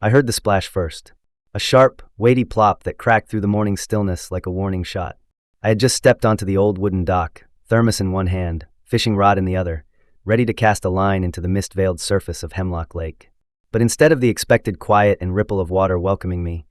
I heard the splash first. A sharp, weighty plop that cracked through the morning stillness like a warning shot. I had just stepped onto the old wooden dock, thermos in one hand, fishing rod in the other, ready to cast a line into the mist-veiled surface of Hemlock Lake. But instead of the expected quiet and ripple of water welcoming me,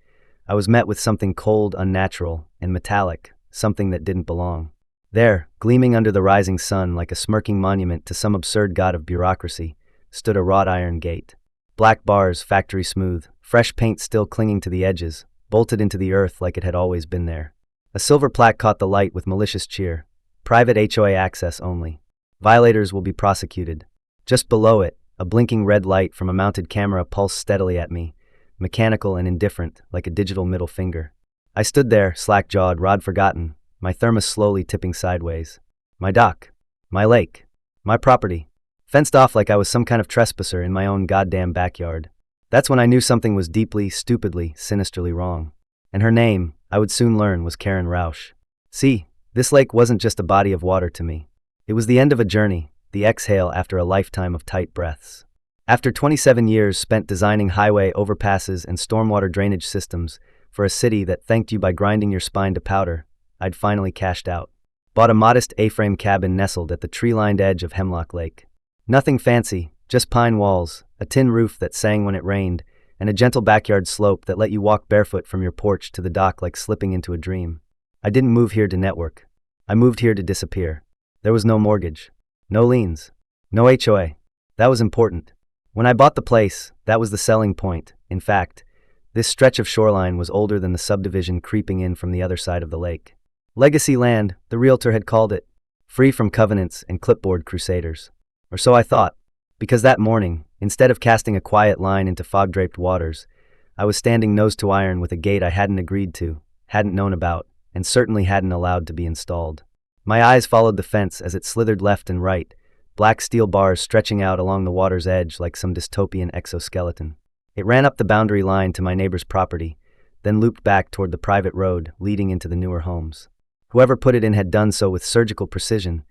I was met with something cold, unnatural, and metallic, something that didn't belong. There, gleaming under the rising sun like a smirking monument to some absurd god of bureaucracy, stood a wrought iron gate. Black bars, factory smooth, fresh paint still clinging to the edges, bolted into the earth like it had always been there. A silver plaque caught the light with malicious cheer. Private HOA access only. Violators will be prosecuted. Just below it, a blinking red light from a mounted camera pulsed steadily at me, mechanical and indifferent, like a digital middle finger. I stood there, slack-jawed, rod forgotten, my thermos slowly tipping sideways. My dock. My lake. My property. Fenced off like I was some kind of trespasser in my own goddamn backyard. That's when I knew something was deeply, stupidly, sinisterly wrong. And her name, I would soon learn, was Karen Rausch. See, this lake wasn't just a body of water to me. It was the end of a journey, the exhale after a lifetime of tight breaths. After 27 years spent designing highway overpasses and stormwater drainage systems for a city that thanked you by grinding your spine to powder, I'd finally cashed out. Bought a modest A-frame cabin nestled at the tree-lined edge of Hemlock Lake. Nothing fancy, just pine walls, a tin roof that sang when it rained, and a gentle backyard slope that let you walk barefoot from your porch to the dock like slipping into a dream. I didn't move here to network. I moved here to disappear. There was no mortgage. No liens. No HOA. That was important. When I bought the place, that was the selling point. In fact, this stretch of shoreline was older than the subdivision creeping in from the other side of the lake. Legacy land, the realtor had called it. Free from covenants and clipboard crusaders. Or so I thought, because that morning, instead of casting a quiet line into fog-draped waters, I was standing nose to iron with a gate I hadn't agreed to, hadn't known about, and certainly hadn't allowed to be installed. My eyes followed the fence as it slithered left and right, black steel bars stretching out along the water's edge like some dystopian exoskeleton. It ran up the boundary line to my neighbor's property, then looped back toward the private road leading into the newer homes. Whoever put it in had done so with surgical precision,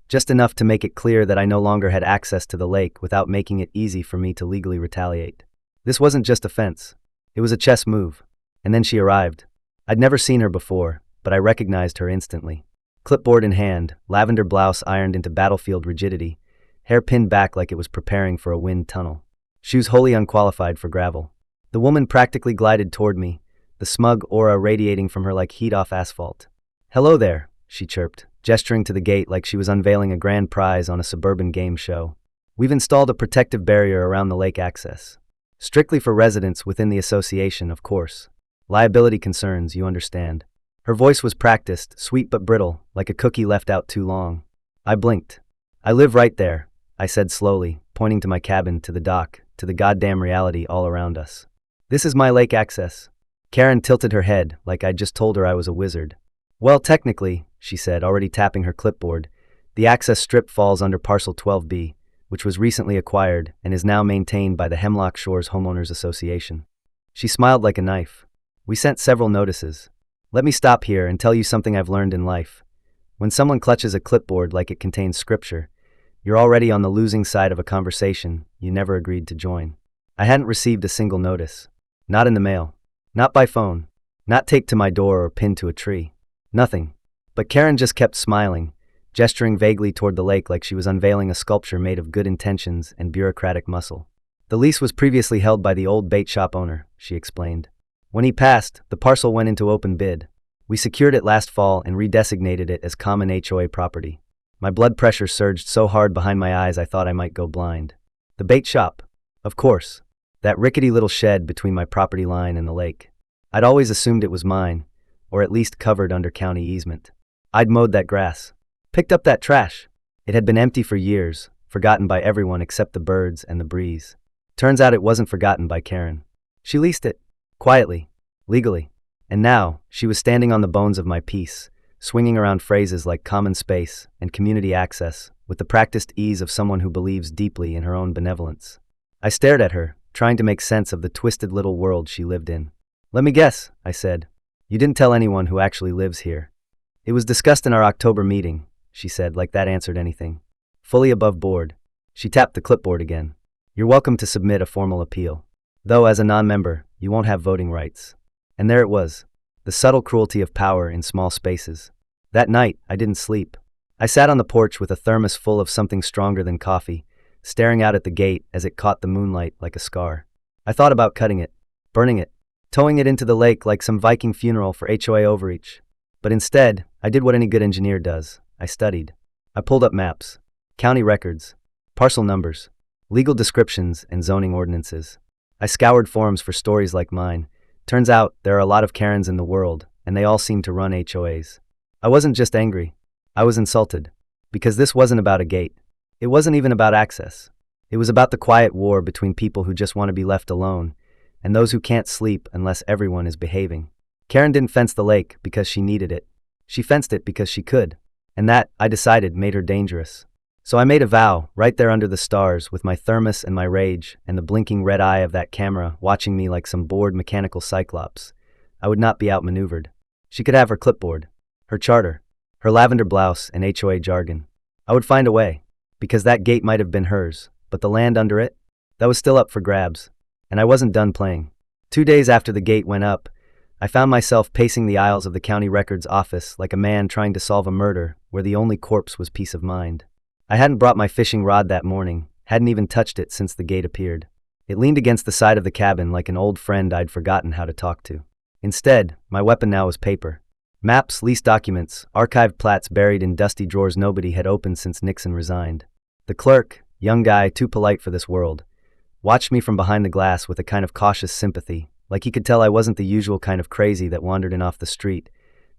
just enough to make it clear that I no longer had access to the lake without making it easy for me to legally retaliate. This wasn't just a fence. It was a chess move. And then she arrived. I'd never seen her before, but I recognized her instantly. Clipboard in hand, lavender blouse ironed into battlefield rigidity, hair pinned back like it was preparing for a wind tunnel. Shoes wholly unqualified for gravel. The woman practically glided toward me, the smug aura radiating from her like heat off asphalt. "Hello there," she chirped, gesturing to the gate like she was unveiling a grand prize on a suburban game show. "We've installed a protective barrier around the lake access. Strictly for residents within the association, of course. Liability concerns, you understand." Her voice was practiced, sweet but brittle, like a cookie left out too long. I blinked. "I live right there," I said slowly, pointing to my cabin, to the dock, to the goddamn reality all around us. "This is my lake access." Karen tilted her head, like I'd just told her I was a wizard. "Well, technically," she said, already tapping her clipboard, "the access strip falls under Parcel 12B, which was recently acquired and is now maintained by the Hemlock Shores Homeowners Association." She smiled like a knife. "We sent several notices. Let me stop here and tell you something I've learned in life. When someone clutches a clipboard like it contains scripture, you're already on the losing side of a conversation you never agreed to join." I hadn't received a single notice. Not in the mail. Not by phone. Not taped to my door or pinned to a tree. Nothing. But Karen just kept smiling, gesturing vaguely toward the lake like she was unveiling a sculpture made of good intentions and bureaucratic muscle. "The lease was previously held by the old bait shop owner," she explained. "When he passed, the parcel went into open bid. We secured it last fall and redesignated it as common HOA property." My blood pressure surged so hard behind my eyes I thought I might go blind. The bait shop? Of course. That rickety little shed between my property line and the lake. I'd always assumed it was mine, or at least covered under county easement. I'd mowed that grass. Picked up that trash. It had been empty for years, forgotten by everyone except the birds and the breeze. Turns out it wasn't forgotten by Karen. She leased it. Quietly. Legally. And now, she was standing on the bones of my peace, swinging around phrases like common space and community access, with the practiced ease of someone who believes deeply in her own benevolence. I stared at her, trying to make sense of the twisted little world she lived in. "Let me guess," I said. "You didn't tell anyone who actually lives here." "It was discussed in our October meeting," she said, like that answered anything. Fully above board. She tapped the clipboard again. "You're welcome to submit a formal appeal." Though as a non-member, you won't have voting rights. And there it was. The subtle cruelty of power in small spaces. That night, I didn't sleep. I sat on the porch with a thermos full of something stronger than coffee, staring out at the gate as it caught the moonlight like a scar. I thought about cutting it, burning it, towing it into the lake like some Viking funeral for HOA overreach. But instead, I did what any good engineer does. I studied. I pulled up maps, county records, parcel numbers, legal descriptions, and zoning ordinances. I scoured forums for stories like mine. Turns out, there are a lot of Karens in the world, and they all seem to run HOAs. I wasn't just angry. I was insulted. Because this wasn't about a gate. It wasn't even about access. It was about the quiet war between people who just want to be left alone, and those who can't sleep unless everyone is behaving. Karen didn't fence the lake because she needed it. She fenced it because she could. And that, I decided, made her dangerous. So I made a vow, right there under the stars, with my thermos and my rage, and the blinking red eye of that camera watching me like some bored mechanical cyclops. I would not be outmaneuvered. She could have her clipboard, her charter, her lavender blouse and HOA jargon. I would find a way, because that gate might have been hers, but the land under it? That was still up for grabs. And I wasn't done playing. 2 days after the gate went up, I found myself pacing the aisles of the county records office like a man trying to solve a murder where the only corpse was peace of mind. I hadn't brought my fishing rod that morning, hadn't even touched it since the gate appeared. It leaned against the side of the cabin like an old friend I'd forgotten how to talk to. Instead, my weapon now was paper. Maps, lease documents, archived plats buried in dusty drawers nobody had opened since Nixon resigned. The clerk, young guy too polite for this world, watched me from behind the glass with a kind of cautious sympathy, like he could tell I wasn't the usual kind of crazy that wandered in off the street,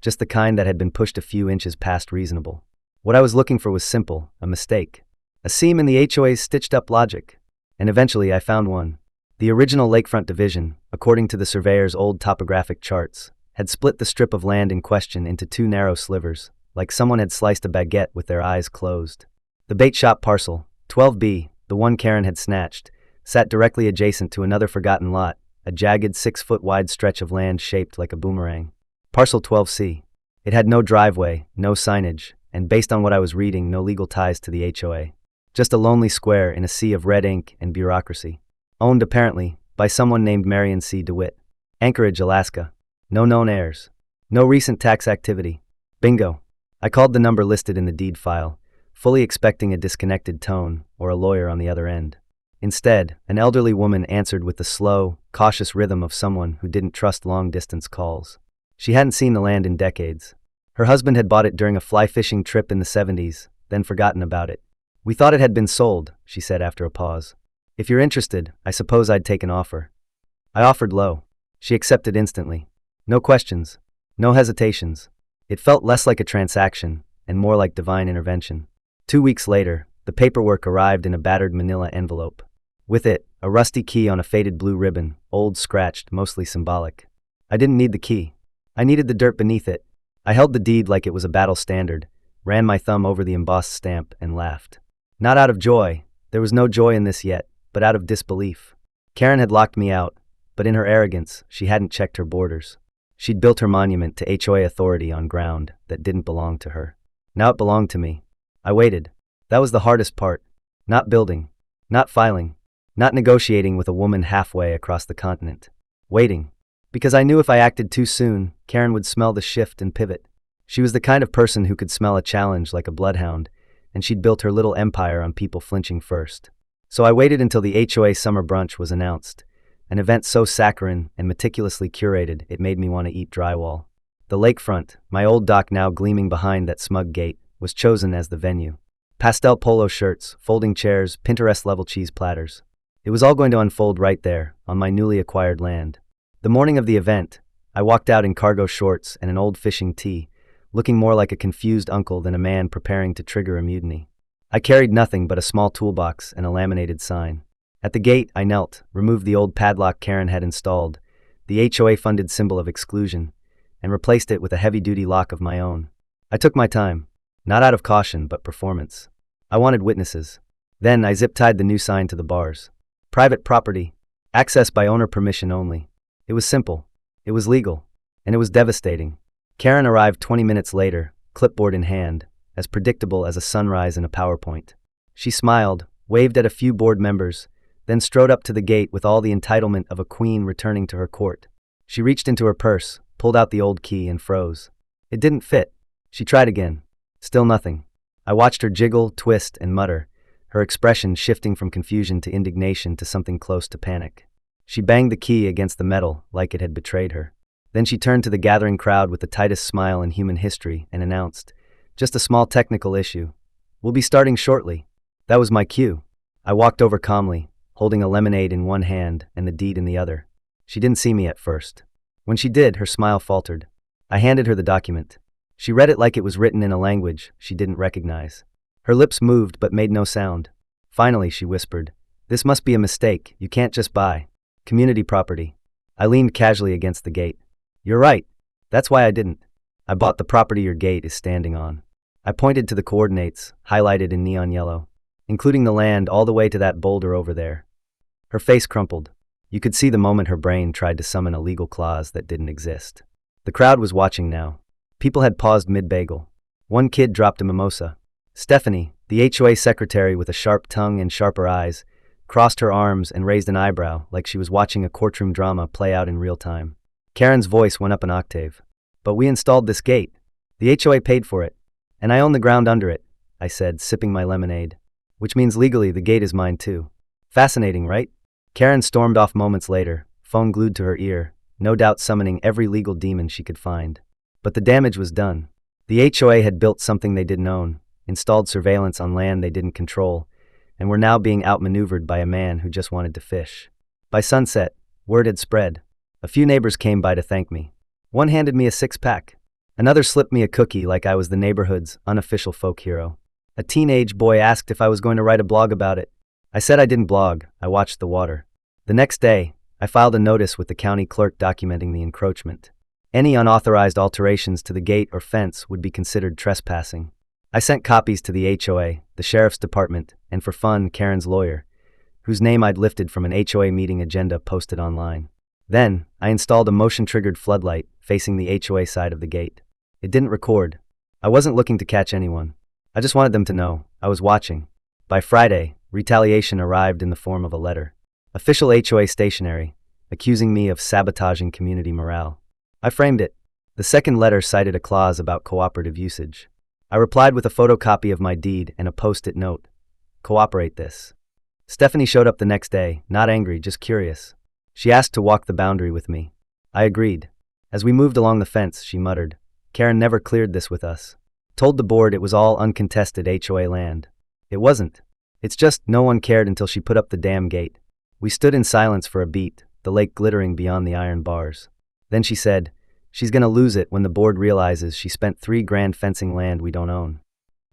just the kind that had been pushed a few inches past reasonable. What I was looking for was simple, a mistake. A seam in the HOA's stitched-up logic. And eventually I found one. The original lakefront division, according to the surveyor's old topographic charts, had split the strip of land in question into 2 narrow slivers, like someone had sliced a baguette with their eyes closed. The bait shop parcel, 12B, the one Karen had snatched, sat directly adjacent to another forgotten lot, a jagged 6-foot-wide stretch of land shaped like a boomerang. Parcel 12C. It had no driveway, no signage, and based on what I was reading, no legal ties to the HOA. Just a lonely square in a sea of red ink and bureaucracy. Owned, apparently, by someone named Marion C. DeWitt. Anchorage, Alaska. No known heirs. No recent tax activity. Bingo. I called the number listed in the deed file, fully expecting a disconnected tone or a lawyer on the other end. Instead, an elderly woman answered with the slow, cautious rhythm of someone who didn't trust long-distance calls. She hadn't seen the land in decades. Her husband had bought it during a fly-fishing trip in the 70s, then forgotten about it. "We thought it had been sold," she said after a pause. "If you're interested, I suppose I'd take an offer." I offered low. She accepted instantly. No questions. No hesitations. It felt less like a transaction, and more like divine intervention. 2 weeks later, the paperwork arrived in a battered manila envelope. With it, a rusty key on a faded blue ribbon, old, scratched, mostly symbolic. I didn't need the key. I needed the dirt beneath it. I held the deed like it was a battle standard, ran my thumb over the embossed stamp, and laughed. Not out of joy. There was no joy in this yet, but out of disbelief. Karen had locked me out, but in her arrogance, she hadn't checked her borders. She'd built her monument to HOA authority on ground that didn't belong to her. Now it belonged to me. I waited. That was the hardest part. Not building. Not filing. Not negotiating with a woman halfway across the continent. Waiting. Because I knew if I acted too soon, Karen would smell the shift and pivot. She was the kind of person who could smell a challenge like a bloodhound, and she'd built her little empire on people flinching first. So I waited until the HOA summer brunch was announced, an event so saccharine and meticulously curated it made me want to eat drywall. The lakefront, my old dock now gleaming behind that smug gate, was chosen as the venue. Pastel polo shirts, folding chairs, Pinterest-level cheese platters. It was all going to unfold right there, on my newly acquired land. The morning of the event, I walked out in cargo shorts and an old fishing tee, looking more like a confused uncle than a man preparing to trigger a mutiny. I carried nothing but a small toolbox and a laminated sign. At the gate, I knelt, removed the old padlock Karen had installed, the HOA-funded symbol of exclusion, and replaced it with a heavy-duty lock of my own. I took my time, not out of caution, but performance. I wanted witnesses. Then I zip-tied the new sign to the bars. Private property. Access by owner permission only. It was simple. It was legal. And it was devastating. Karen arrived 20 minutes later, clipboard in hand, as predictable as a sunrise in a PowerPoint. She smiled, waved at a few board members, then strode up to the gate with all the entitlement of a queen returning to her court. She reached into her purse, pulled out the old key, and froze. It didn't fit. She tried again. Still nothing. I watched her jiggle, twist, and mutter, her expression shifting from confusion to indignation to something close to panic. She banged the key against the metal like it had betrayed her. Then she turned to the gathering crowd with the tightest smile in human history and announced, "Just a small technical issue. We'll be starting shortly." That was my cue. I walked over calmly, holding a lemonade in one hand and the deed in the other. She didn't see me at first. When she did, her smile faltered. I handed her the document. She read it like it was written in a language she didn't recognize. Her lips moved but made no sound. Finally, she whispered, "This must be a mistake. You can't just buy community property." I leaned casually against the gate. "You're right. That's why I didn't. I bought the property your gate is standing on." I pointed to the coordinates, highlighted in neon yellow, including the land all the way to that boulder over there. Her face crumpled. You could see the moment her brain tried to summon a legal clause that didn't exist. The crowd was watching now. People had paused mid-bagel. One kid dropped a mimosa. Stephanie, the HOA secretary with a sharp tongue and sharper eyes, crossed her arms and raised an eyebrow like she was watching a courtroom drama play out in real time. Karen's voice went up an octave. "But we installed this gate. The HOA paid for it. And I own the ground under it," I said, sipping my lemonade. "Which means legally the gate is mine too. Fascinating, right?" Karen stormed off moments later, phone glued to her ear, no doubt summoning every legal demon she could find. But the damage was done. The HOA had built something they didn't own, installed surveillance on land they didn't control, and were now being outmaneuvered by a man who just wanted to fish. By sunset, word had spread. A few neighbors came by to thank me. One handed me a six-pack. Another slipped me a cookie like I was the neighborhood's unofficial folk hero. A teenage boy asked if I was going to write a blog about it. I said I didn't blog, I watched the water. The next day, I filed a notice with the county clerk documenting the encroachment. Any unauthorized alterations to the gate or fence would be considered trespassing. I sent copies to the HOA, the sheriff's department, and for fun, Karen's lawyer, whose name I'd lifted from an HOA meeting agenda posted online. Then, I installed a motion-triggered floodlight facing the HOA side of the gate. It didn't record. I wasn't looking to catch anyone. I just wanted them to know I was watching. By Friday, retaliation arrived in the form of a letter. Official HOA stationery, accusing me of sabotaging community morale. I framed it. The second letter cited a clause about cooperative usage. I replied with a photocopy of my deed and a post-it note. "Cooperate this." Stephanie showed up the next day, not angry, just curious. She asked to walk the boundary with me. I agreed. As we moved along the fence, she muttered, "Karen never cleared this with us. Told the board it was all uncontested HOA land. It wasn't. It's just no one cared until she put up the damn gate." We stood in silence for a beat, the lake glittering beyond the iron bars. Then she said, "She's gonna lose it when the board realizes she spent $3,000 fencing land we don't own."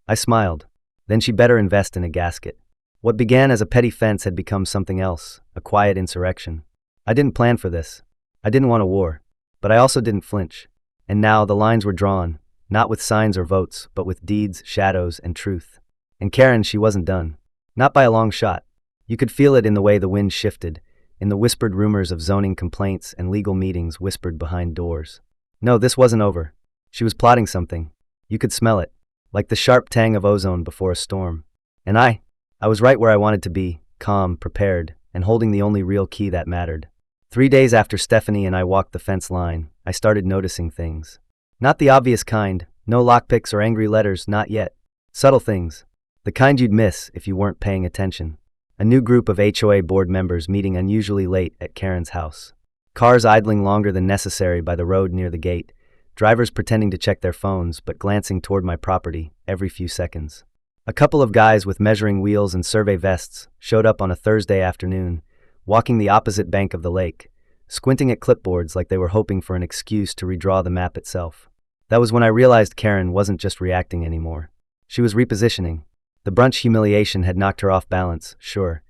I smiled. Then she better invest in a gasket. What began as a petty fence had become something else, a quiet insurrection. I didn't plan for this. I didn't want a war. But I also didn't flinch. And now the lines were drawn, not with signs or votes, but with deeds, shadows, and truth. And Karen, she wasn't done. Not by a long shot. You could feel it in the way the wind shifted, in the whispered rumors of zoning complaints and legal meetings whispered behind doors. No, this wasn't over. She was plotting something. You could smell it, like the sharp tang of ozone before a storm. And I was right where I wanted to be, calm, prepared, and holding the only real key that mattered. 3 days after Stephanie and I walked the fence line, I started noticing things. Not the obvious kind, no lockpicks or angry letters, not yet. Subtle things. The kind you'd miss if you weren't paying attention. A new group of HOA board members meeting unusually late at Karen's house. Cars idling longer than necessary by the road near the gate. Drivers pretending to check their phones but glancing toward my property every few seconds. A couple of guys with measuring wheels and survey vests showed up on a Thursday afternoon, walking the opposite bank of the lake, squinting at clipboards like they were hoping for an excuse to redraw the map itself. That was when I realized Karen wasn't just reacting anymore. She was repositioning. The brunch humiliation had knocked her off balance, sure,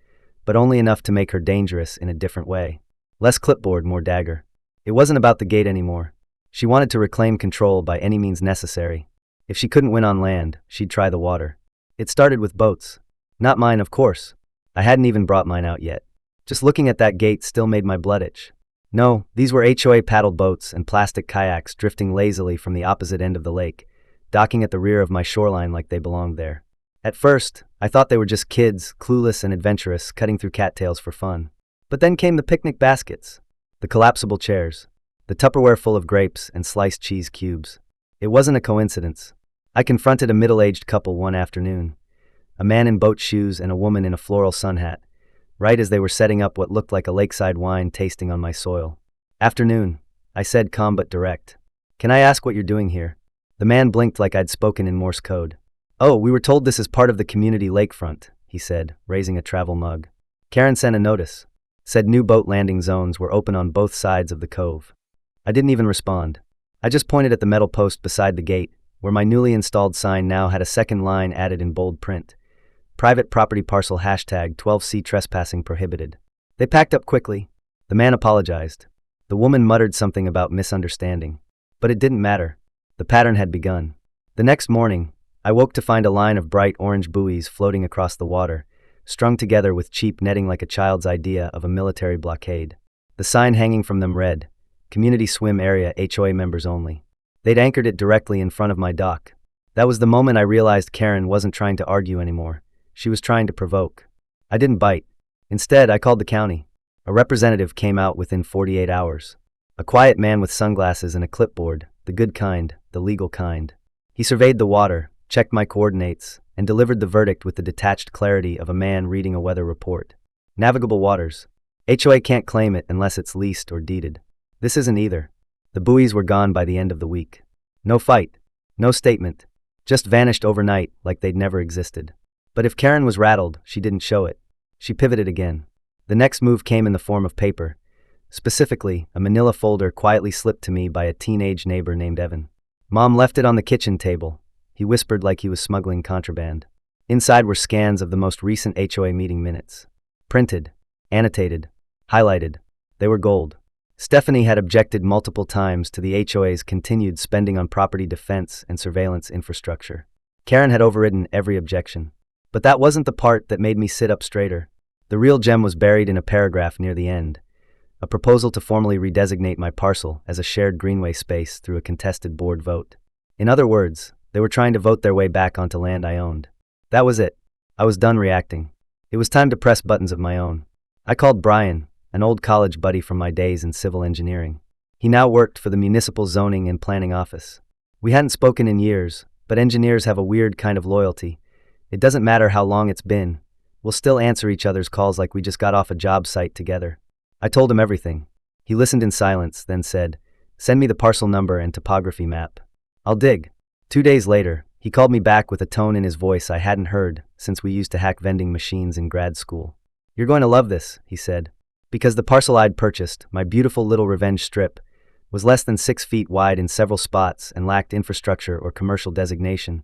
but only enough to make her dangerous in a different way. Less clipboard, more dagger. It wasn't about the gate anymore. She wanted to reclaim control by any means necessary. If she couldn't win on land, she'd try the water. It started with boats. Not mine, of course. I hadn't even brought mine out yet. Just looking at that gate still made my blood itch. No, these were HOA paddle boats and plastic kayaks drifting lazily from the opposite end of the lake, docking at the rear of my shoreline like they belonged there. At first, I thought they were just kids, clueless and adventurous, cutting through cattails for fun. But then came the picnic baskets, the collapsible chairs, the Tupperware full of grapes and sliced cheese cubes. It wasn't a coincidence. I confronted a middle-aged couple one afternoon, a man in boat shoes and a woman in a floral sun hat, right as they were setting up what looked like a lakeside wine tasting on my soil. "Afternoon," I said, calm but direct. "Can I ask what you're doing here?" The man blinked like I'd spoken in Morse code. "Oh, we were told this is part of the community lakefront," he said, raising a travel mug. "Karen sent a notice. Said new boat landing zones were open on both sides of the cove." I didn't even respond. I just pointed at the metal post beside the gate, where my newly installed sign now had a second line added in bold print. Private property parcel hashtag 12C trespassing prohibited. They packed up quickly. The man apologized. The woman muttered something about misunderstanding. But it didn't matter. The pattern had begun. The next morning, I woke to find a line of bright orange buoys floating across the water, strung together with cheap netting like a child's idea of a military blockade. The sign hanging from them read, "Community Swim Area, HOA members only." They'd anchored it directly in front of my dock. That was the moment I realized Karen wasn't trying to argue anymore. She was trying to provoke. I didn't bite. Instead, I called the county. A representative came out within 48 hours. A quiet man with sunglasses and a clipboard, the good kind, the legal kind. He surveyed the water, checked my coordinates, and delivered the verdict with the detached clarity of a man reading a weather report. Navigable waters. HOA can't claim it unless it's leased or deeded. This isn't either. The buoys were gone by the end of the week. No fight. No statement. Just vanished overnight like they'd never existed. But if Karen was rattled, she didn't show it. She pivoted again. The next move came in the form of paper. Specifically, a manila folder quietly slipped to me by a teenage neighbor named Evan. "Mom left it on the kitchen table," he whispered like he was smuggling contraband. Inside were scans of the most recent HOA meeting minutes. Printed, annotated, highlighted. They were gold. Stephanie had objected multiple times to the HOA's continued spending on property defense and surveillance infrastructure. Karen had overridden every objection. But that wasn't the part that made me sit up straighter. The real gem was buried in a paragraph near the end. A proposal to formally redesignate my parcel as a shared greenway space through a contested board vote. In other words, they were trying to vote their way back onto land I owned. That was it. I was done reacting. It was time to press buttons of my own. I called Brian, an old college buddy from my days in civil engineering. He now worked for the municipal zoning and planning office. We hadn't spoken in years, but engineers have a weird kind of loyalty. It doesn't matter how long it's been. We'll still answer each other's calls like we just got off a job site together. I told him everything. He listened in silence, then said, "Send me the parcel number and topography map. I'll dig." 2 days later, he called me back with a tone in his voice I hadn't heard since we used to hack vending machines in grad school. "You're going to love this," he said. Because the parcel I'd purchased, my beautiful little revenge strip, was less than 6 feet wide in several spots and lacked infrastructure or commercial designation,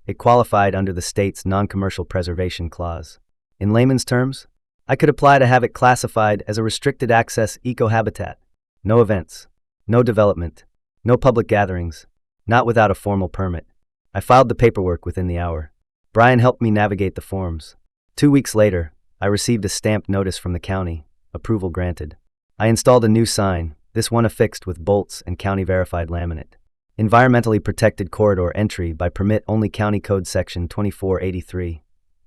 it qualified under the state's non-commercial preservation clause. In layman's terms, I could apply to have it classified as a restricted access eco-habitat. No events, no development, no public gatherings, not without a formal permit. I filed the paperwork within the hour. Brian helped me navigate the forms. 2 weeks later, I received a stamped notice from the county, approval granted. I installed a new sign, this one affixed with bolts and county-verified laminate. Environmentally protected corridor entry by permit only County Code Section 2483,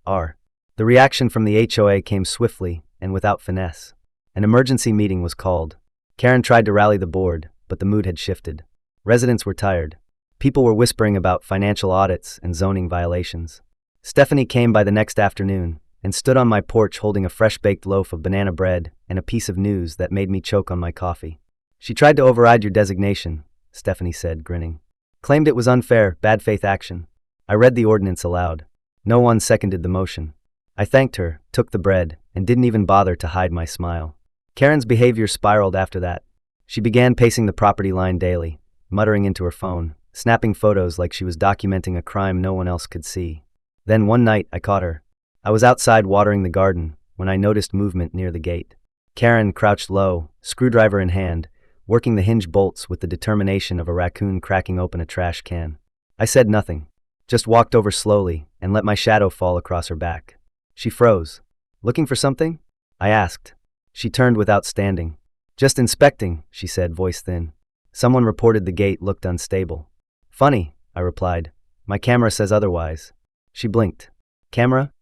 R. The reaction from the HOA came swiftly and without finesse. An emergency meeting was called. Karen tried to rally the board, but the mood had shifted. Residents were tired. People were whispering about financial audits and zoning violations. Stephanie came by the next afternoon and stood on my porch holding a fresh-baked loaf of banana bread and a piece of news that made me choke on my coffee. "She tried to override your designation," Stephanie said, grinning. "Claimed it was unfair, bad faith action." I read the ordinance aloud. No one seconded the motion. I thanked her, took the bread, and didn't even bother to hide my smile. Karen's behavior spiraled after that. She began pacing the property line daily, muttering into her phone, snapping photos like she was documenting a crime no one else could see. Then one night, I caught her. I was outside watering the garden when I noticed movement near the gate. Karen crouched low, screwdriver in hand, working the hinge bolts with the determination of a raccoon cracking open a trash can. I said nothing, just walked over slowly and let my shadow fall across her back. She froze. "Looking for something?" I asked. She turned without standing. "Just inspecting," she said, voice thin. Someone reported the gate looked unstable. "Funny," I replied. "My camera says otherwise." She blinked. Camera?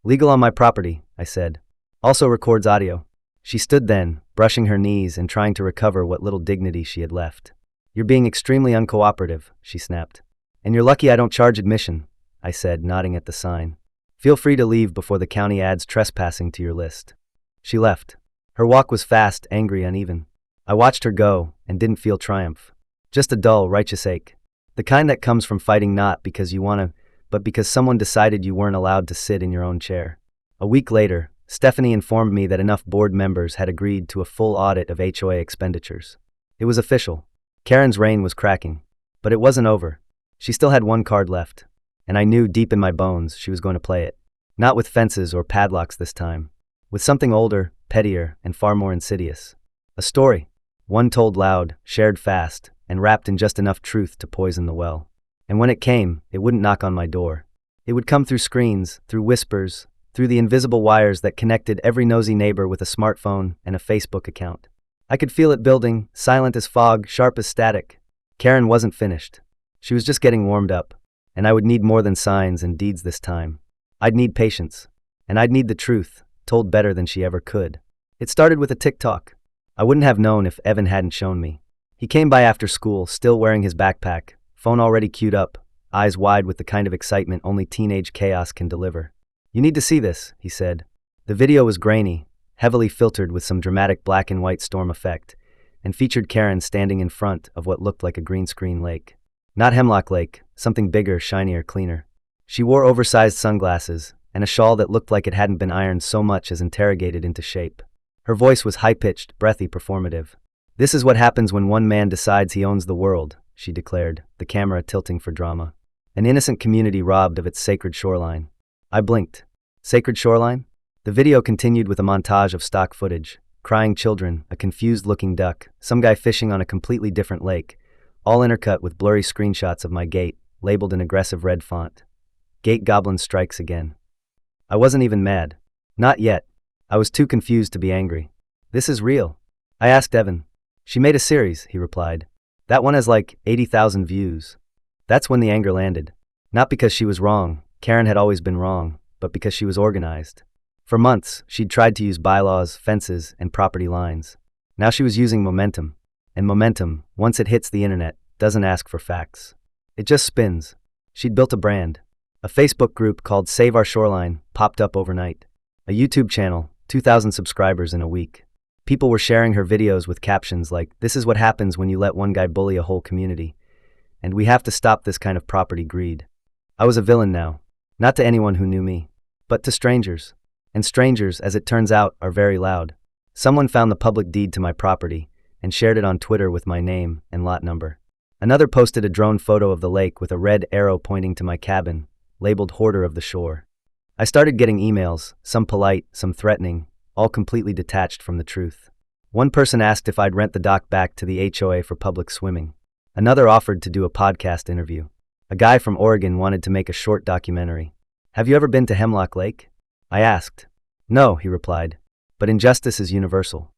Legal on my property, I said. Also records audio. She stood then, brushing her knees and trying to recover what little dignity she had left. You're being extremely uncooperative, she snapped. And you're lucky I don't charge admission, I said, nodding at the sign. Feel free to leave before the county adds trespassing to your list. She left. Her walk was fast, angry, uneven. I watched her go and didn't feel triumph. Just a dull, righteous ache. The kind that comes from fighting not because you want to, but because someone decided you weren't allowed to sit in your own chair. A week later, Stephanie informed me that enough board members had agreed to a full audit of HOA expenditures. It was official. Karen's reign was cracking. But it wasn't over. She still had one card left. And I knew deep in my bones she was going to play it. Not with fences or padlocks this time. With something older, pettier, and far more insidious. A story. One told loud, shared fast, and wrapped in just enough truth to poison the well. And when it came, it wouldn't knock on my door. It would come through screens, through whispers, through the invisible wires that connected every nosy neighbor with a smartphone and a Facebook account. I could feel it building, silent as fog, sharp as static. Karen wasn't finished. She was just getting warmed up. And I would need more than signs and deeds this time. I'd need patience. And I'd need the truth, told better than she ever could. It started with a TikTok. I wouldn't have known if Evan hadn't shown me. He came by after school, still wearing his backpack, phone already queued up, eyes wide with the kind of excitement only teenage chaos can deliver. You need to see this, he said. The video was grainy, heavily filtered with some dramatic black and white storm effect, and featured Karen standing in front of what looked like a green screen lake. Not Hemlock Lake, something bigger, shinier, cleaner. She wore oversized sunglasses, and a shawl that looked like it hadn't been ironed so much as interrogated into shape. Her voice was high-pitched, breathy, performative. This is what happens when one man decides he owns the world, she declared, the camera tilting for drama. An innocent community robbed of its sacred shoreline. I blinked. Sacred shoreline? The video continued with a montage of stock footage. Crying children, a confused-looking duck, some guy fishing on a completely different lake, all intercut with blurry screenshots of my gate, labeled in aggressive red font. Gate Goblin strikes again. I wasn't even mad. Not yet. I was too confused to be angry. This is real. I asked Evan. She made a series, he replied. That one has like 80,000 views. That's when the anger landed. Not because she was wrong, Karen had always been wrong, but because she was organized. For months, she'd tried to use bylaws, fences, and property lines. Now she was using momentum. And momentum, once it hits the internet, doesn't ask for facts. It just spins. She'd built a brand. A Facebook group called Save Our Shoreline popped up overnight. A YouTube channel, 2,000 subscribers in a week. People were sharing her videos with captions like, "This is what happens when you let one guy bully a whole community. And we have to stop this kind of property greed." I was a villain now. Not to anyone who knew me, but to strangers. And strangers, as it turns out, are very loud. Someone found the public deed to my property and shared it on Twitter with my name and lot number. Another posted a drone photo of the lake with a red arrow pointing to my cabin, labeled Hoarder of the Shore. I started getting emails, some polite, some threatening, all completely detached from the truth. One person asked if I'd rent the dock back to the HOA for public swimming. Another offered to do a podcast interview. A guy from Oregon wanted to make a short documentary. "Have you ever been to Hemlock Lake?" I asked. "No," he replied, "but injustice is universal."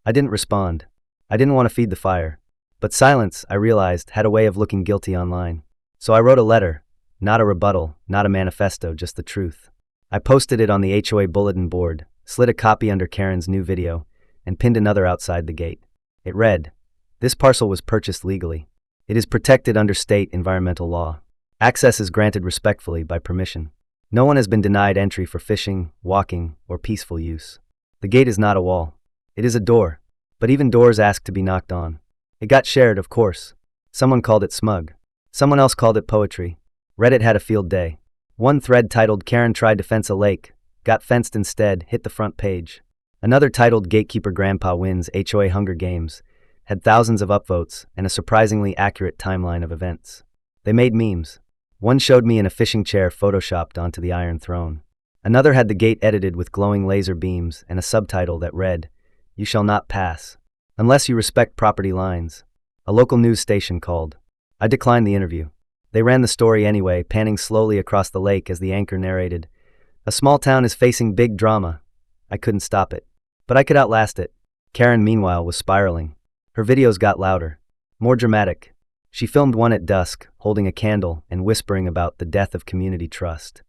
I didn't respond. I didn't want to feed the fire. But silence, I realized, had a way of looking guilty online. So I wrote a letter. Not a rebuttal, not a manifesto, just the truth. I posted it on the HOA bulletin board, slid a copy under Karen's new video, and pinned another outside the gate. It read, "This parcel was purchased legally. It is protected under state environmental law. Access is granted respectfully by permission. No one has been denied entry for fishing, walking, or peaceful use. The gate is not a wall. It is a door. But even doors ask to be knocked on." It got shared, of course. Someone called it smug. Someone else called it poetry. Reddit had a field day. One thread titled "Karen tried to fence a lake, got fenced instead," hit the front page. Another titled "Gatekeeper Grandpa wins HOA Hunger Games" had thousands of upvotes and a surprisingly accurate timeline of events. They made memes. One showed me in a fishing chair photoshopped onto the Iron Throne. Another had the gate edited with glowing laser beams and a subtitle that read, "You shall not pass unless you respect property lines." A local news station called. I declined the interview. They ran the story anyway, panning slowly across the lake as the anchor narrated, "A small town is facing big drama." I couldn't stop it. But I could outlast it. Karen, meanwhile, was spiraling. Her videos got louder, more dramatic. She filmed one at dusk, holding a candle and whispering about the death of community trust.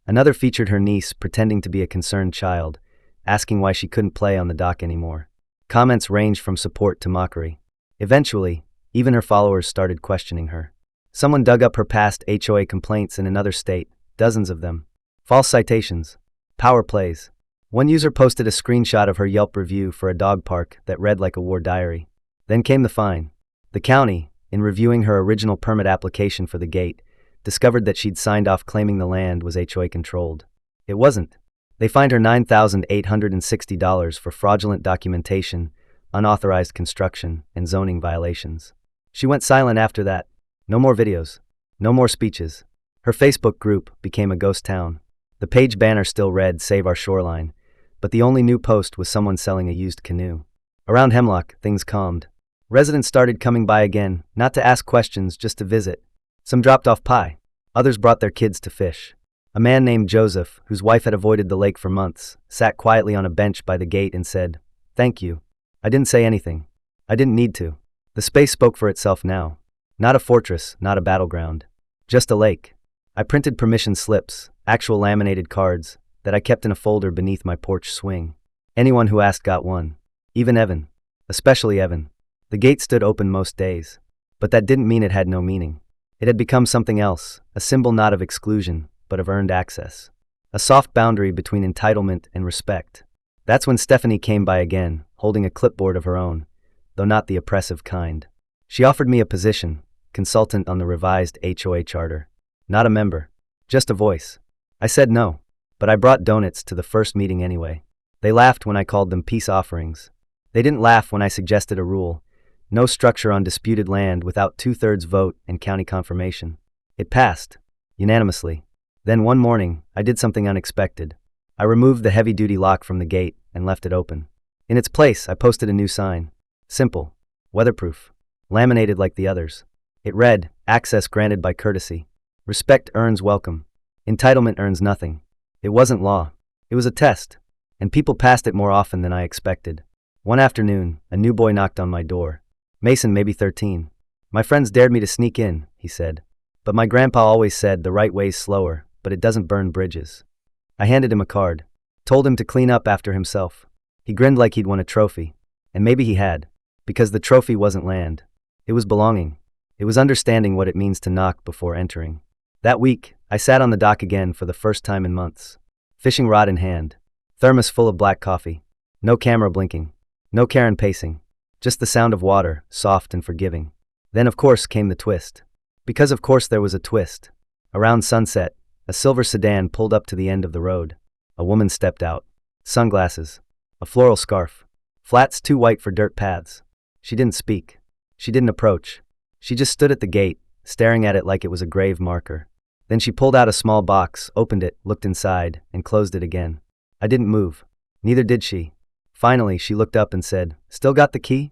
Another featured her niece pretending to be a concerned child, asking why she couldn't play on the dock anymore. Comments ranged from support to mockery. Eventually, even her followers started questioning her. Someone dug up her past HOA complaints in another state, dozens of them. False citations. Power plays. One user posted a screenshot of her Yelp review for a dog park that read like a war diary. Then came the fine. The county, in reviewing her original permit application for the gate, discovered that she'd signed off claiming the land was HOA controlled. It wasn't. They fined her $9,860 for fraudulent documentation, unauthorized construction, and zoning violations. She went silent after that. No more videos. No more speeches. Her Facebook group became a ghost town. The page banner still read, "Save Our Shoreline," but the only new post was someone selling a used canoe. Around Hemlock, things calmed. Residents started coming by again, not to ask questions, just to visit. Some dropped off pie. Others brought their kids to fish. A man named Joseph, whose wife had avoided the lake for months, sat quietly on a bench by the gate and said, "Thank you. I didn't say anything. I didn't need to." The space spoke for itself now. Not a fortress, not a battleground. Just a lake. I printed permission slips, actual laminated cards, that I kept in a folder beneath my porch swing. Anyone who asked got one. Even Evan. Especially Evan. The gate stood open most days. But that didn't mean it had no meaning. It had become something else, a symbol not of exclusion, but of earned access. A soft boundary between entitlement and respect. That's when Stephanie came by again, holding a clipboard of her own, though not the oppressive kind. She offered me a position, consultant on the revised HOA charter. Not a member. Just a voice. I said no, but I brought donuts to the first meeting anyway. They laughed when I called them peace offerings. They didn't laugh when I suggested a rule. No structure on disputed land without 2/3 vote and county confirmation. It passed. Unanimously. Then one morning, I did something unexpected. I removed the heavy-duty lock from the gate and left it open. In its place, I posted a new sign. Simple. Weatherproof. Laminated like the others. It read, "Access granted by courtesy. Respect earns welcome. Entitlement earns nothing." It wasn't law. It was a test. And people passed it more often than I expected. One afternoon, a new boy knocked on my door. Mason, maybe 13. "My friends dared me to sneak in," he said. "But my grandpa always said the right way's slower, but it doesn't burn bridges." I handed him a card. Told him to clean up after himself. He grinned like he'd won a trophy. And maybe he had. Because the trophy wasn't land. It was belonging. It was understanding what it means to knock before entering. That week, I sat on the dock again for the first time in months. Fishing rod in hand. Thermos full of black coffee. No camera blinking. No Karen pacing. Just the sound of water, soft and forgiving. Then of course came the twist. Because of course there was a twist. Around sunset, a silver sedan pulled up to the end of the road. A woman stepped out. Sunglasses. A floral scarf. Flats too white for dirt paths. She didn't speak. She didn't approach. She just stood at the gate, staring at it like it was a grave marker. Then she pulled out a small box, opened it, looked inside, and closed it again. I didn't move. Neither did she. Finally, she looked up and said, "Still got the key?"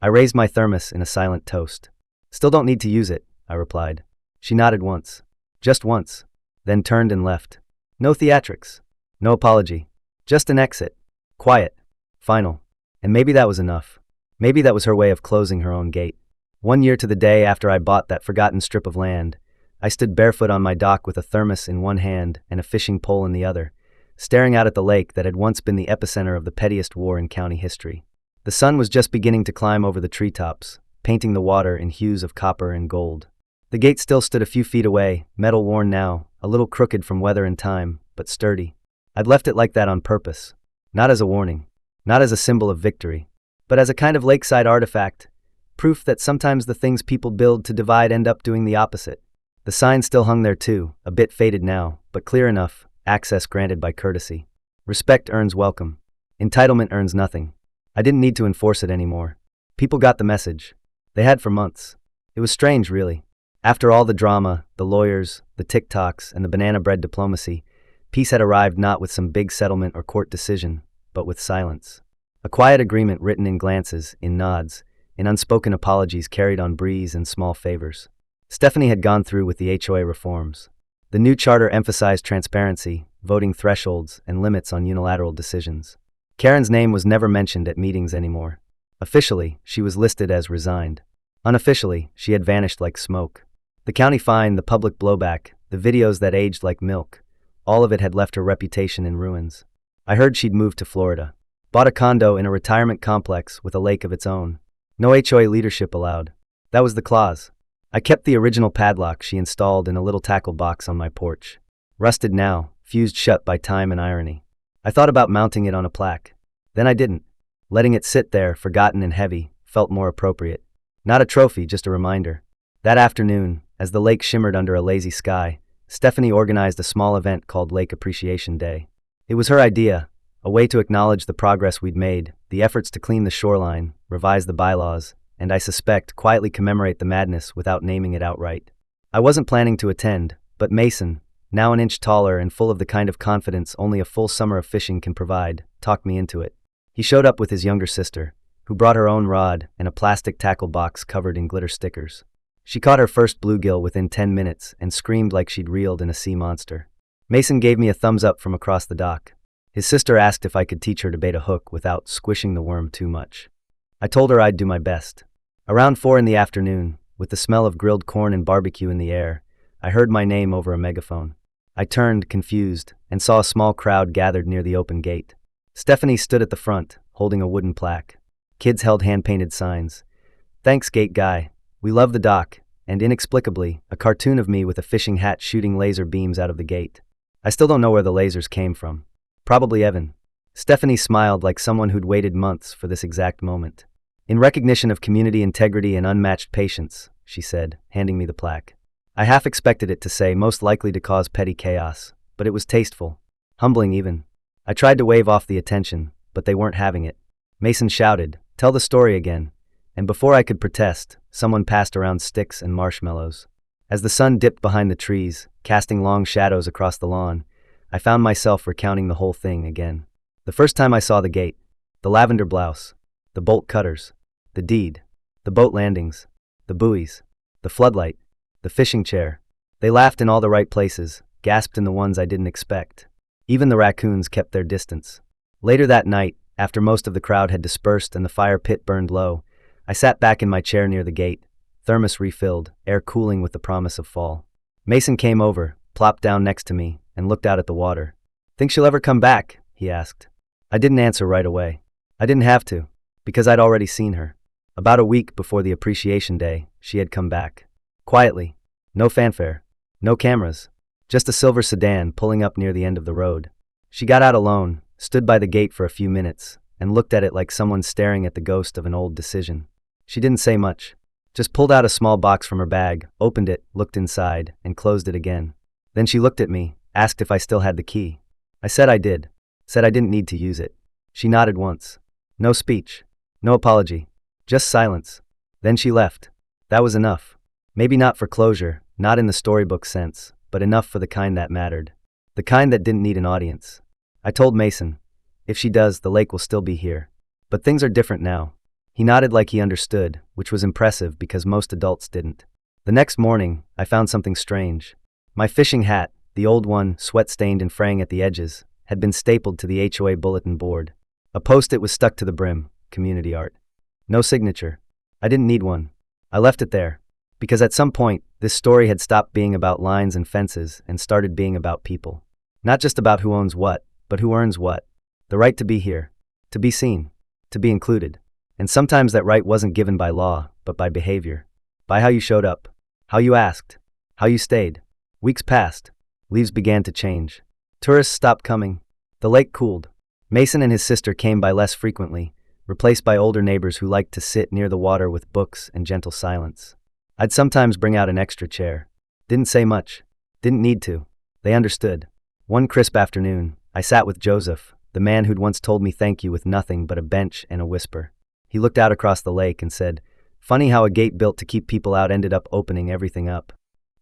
I raised my thermos in a silent toast. "Still don't need to use it," I replied. She nodded once. Just once. Then turned and left. No theatrics. No apology. Just an exit. Quiet. Final. And maybe that was enough. Maybe that was her way of closing her own gate. 1 year to the day after I bought that forgotten strip of land, I stood barefoot on my dock with a thermos in one hand and a fishing pole in the other, staring out at the lake that had once been the epicenter of the pettiest war in county history. The sun was just beginning to climb over the treetops, painting the water in hues of copper and gold. The gate still stood a few feet away, metal worn now, a little crooked from weather and time, but sturdy. I'd left it like that on purpose. Not as a warning. Not as a symbol of victory. But as a kind of lakeside artifact. Proof that sometimes the things people build to divide end up doing the opposite. The sign still hung there too, a bit faded now, but clear enough. Access granted by courtesy. Respect earns welcome. Entitlement earns nothing. I didn't need to enforce it anymore. People got the message. They had for months. It was strange, really. After all the drama, the lawyers, the TikToks, and the banana bread diplomacy, peace had arrived not with some big settlement or court decision, but with silence. A quiet agreement written in glances, in nods, in unspoken apologies carried on breeze and small favors. Stephanie had gone through with the HOA reforms. The new charter emphasized transparency, voting thresholds, and limits on unilateral decisions. Karen's name was never mentioned at meetings anymore. Officially, she was listed as resigned. Unofficially, she had vanished like smoke. The county fine, the public blowback, the videos that aged like milk, All of it had left her reputation in ruins. I heard she'd moved to Florida. Bought a condo in a retirement complex with a lake of its own. No HOA leadership allowed. That was the clause. I kept the original padlock she installed in a little tackle box on my porch. Rusted now, fused shut by time and irony. I thought about mounting it on a plaque. Then I didn't. Letting it sit there, forgotten and heavy, felt more appropriate. Not a trophy, just a reminder. That afternoon, as the lake shimmered under a lazy sky, Stephanie organized a small event called Lake Appreciation Day. It was her idea, a way to acknowledge the progress we'd made, the efforts to clean the shoreline, revise the bylaws, and I suspect quietly commemorate the madness without naming it outright. I wasn't planning to attend, but Mason, now an inch taller and full of the kind of confidence only a full summer of fishing can provide, talked me into it. He showed up with his younger sister, who brought her own rod and a plastic tackle box covered in glitter stickers. She caught her first bluegill within 10 minutes and screamed like she'd reeled in a sea monster. Mason gave me a thumbs up from across the dock. His sister asked if I could teach her to bait a hook without squishing the worm too much. I told her I'd do my best. Around 4 in the afternoon, with the smell of grilled corn and barbecue in the air, I heard my name over a megaphone. I turned, confused, and saw a small crowd gathered near the open gate. Stephanie stood at the front, holding a wooden plaque. Kids held hand-painted signs. "Thanks, gate guy. We love the dock," and inexplicably, a cartoon of me with a fishing hat shooting laser beams out of the gate. I still don't know where the lasers came from. Probably Evan. Stephanie smiled like someone who'd waited months for this exact moment. "In recognition of community integrity and unmatched patience," she said, handing me the plaque. I half expected it to say most likely to cause petty chaos, but it was tasteful. Humbling even. I tried to wave off the attention, but they weren't having it. Mason shouted, "Tell the story again," and before I could protest, someone passed around sticks and marshmallows. As the sun dipped behind the trees, casting long shadows across the lawn, I found myself recounting the whole thing again. The first time I saw the gate, the lavender blouse, the bolt cutters, the deed, the boat landings, the buoys, the floodlight, the fishing chair. They laughed in all the right places, gasped in the ones I didn't expect. Even the raccoons kept their distance. Later that night, after most of the crowd had dispersed and the fire pit burned low, I sat back in my chair near the gate, thermos refilled, air cooling with the promise of fall. Mason came over, plopped down next to me, and looked out at the water. "Think she'll ever come back?" he asked. I didn't answer right away. I didn't have to, because I'd already seen her. About a week before the appreciation day, she had come back. Quietly. No fanfare. No cameras. Just a silver sedan pulling up near the end of the road. She got out alone, stood by the gate for a few minutes, and looked at it like someone staring at the ghost of an old decision. She didn't say much. Just pulled out a small box from her bag, opened it, looked inside, and closed it again. Then she looked at me, asked if I still had the key. I said I did. Said I didn't need to use it. She nodded once. No speech. No apology. Just silence. Then she left. That was enough. Maybe not for closure, not in the storybook sense, but enough for the kind that mattered. The kind that didn't need an audience. I told Mason, if she does, the lake will still be here. But things are different now. He nodded like he understood, which was impressive because most adults didn't. The next morning, I found something strange. My fishing hat, the old one, sweat-stained and fraying at the edges, had been stapled to the HOA bulletin board. A post-it was stuck to the brim, community art. No signature. I didn't need one. I left it there. Because at some point, this story had stopped being about lines and fences and started being about people. Not just about who owns what, but who earns what. The right to be here. To be seen. To be included. And sometimes that right wasn't given by law, but by behavior. By how you showed up. How you asked. How you stayed. Weeks passed. Leaves began to change. Tourists stopped coming. The lake cooled. Mason and his sister came by less frequently, replaced by older neighbors who liked to sit near the water with books and gentle silence. I'd sometimes bring out an extra chair. Didn't say much. Didn't need to. They understood. One crisp afternoon, I sat with Joseph, the man who'd once told me thank you with nothing but a bench and a whisper. He looked out across the lake and said, "Funny how a gate built to keep people out ended up opening everything up."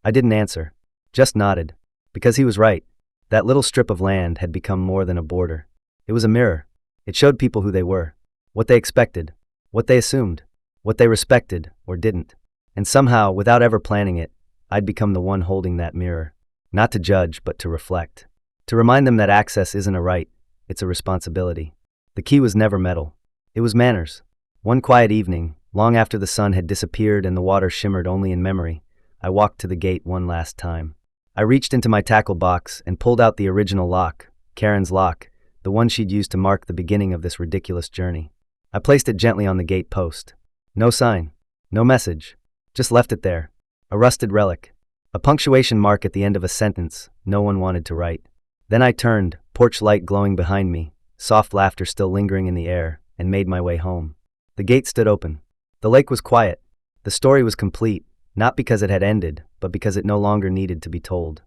I didn't answer. Just nodded. Because he was right. That little strip of land had become more than a border. It was a mirror. It showed people who they were. What they expected. What they assumed. What they respected, or didn't. And somehow, without ever planning it, I'd become the one holding that mirror. Not to judge, but to reflect. To remind them that access isn't a right, it's a responsibility. The key was never metal. It was manners. One quiet evening, long after the sun had disappeared and the water shimmered only in memory, I walked to the gate one last time. I reached into my tackle box and pulled out the original lock, Karen's lock, the one she'd used to mark the beginning of this ridiculous journey. I placed it gently on the gate post. No sign. No message. Just left it there. A rusted relic. A punctuation mark at the end of a sentence no one wanted to write. Then I turned, porch light glowing behind me, soft laughter still lingering in the air, and made my way home. The gate stood open. The lake was quiet. The story was complete, not because it had ended, but because it no longer needed to be told.